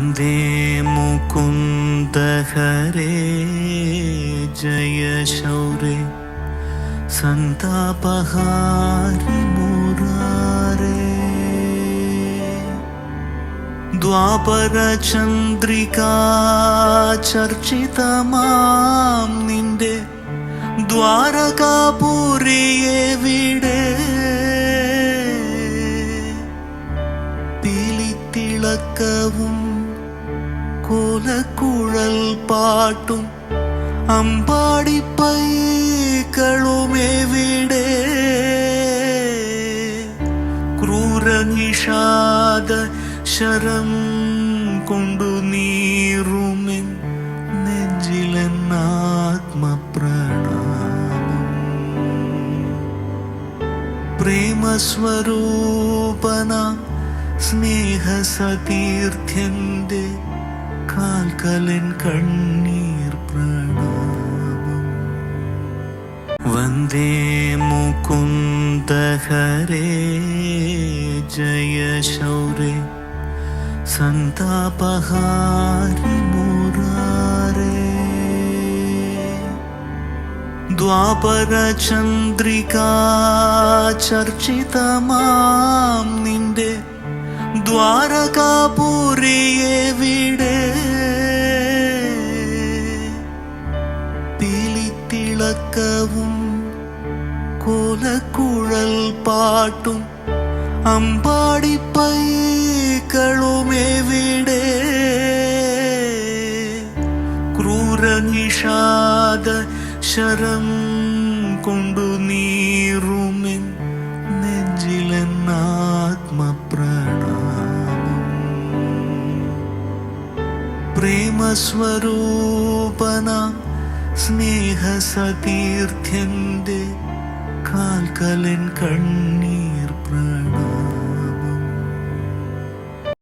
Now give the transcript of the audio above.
വന്ദേ മുകുന്ദ ഹരേ ജയ ശൗരേ സന്താപഹാരി മുരാരേ ദ്വാപര ചന്ദ്രികാ ചർച്ചിതമാം നിന്റെ ദ്വാരകാപുരിയെവിടെ പീലിത്തിളക്കവും കോലക്കുഴൽ പാട്ടും അമ്പാടിപ്പൈകളുമെവിടെ ക്രൂരനിഷാദ ശരം കൊണ്ടു നീറുമെൻ നെഞ്ചിലെന്നാത്മപ്രണാമം പ്രേമസ്വരൂപന സ്നേഹസതീർത്ഥ്യന്റെ കാൽക്കലൻ കണ്ണീർ പ്രണാമം വന്ദേ മുകുന്ദ ഹരേ ജയ ശൗരേ സന്താപഹാരി മുരാരേ ദ്വാപര ചന്ദ്രികാ ചർച്ചിതമാം നിന്റെ ദ്വാരകാപുരിയെവിടെ പീലിത്തിളക്കവും കോലക്കുഴൽ പാട്ടും അമ്പാടിപ്പൈകളുമെവിടെ ക്രൂരനിഷാദ ശരം കൊണ്ടു നീറുമെൻ നെഞ്ചിലെന്നാത്മപ്രണാമം പ്രേമസ്വരൂപന സ്നേഹസതീർത്ഥ്യന്റെ കാൽക്കലൻ കണ്ണീർ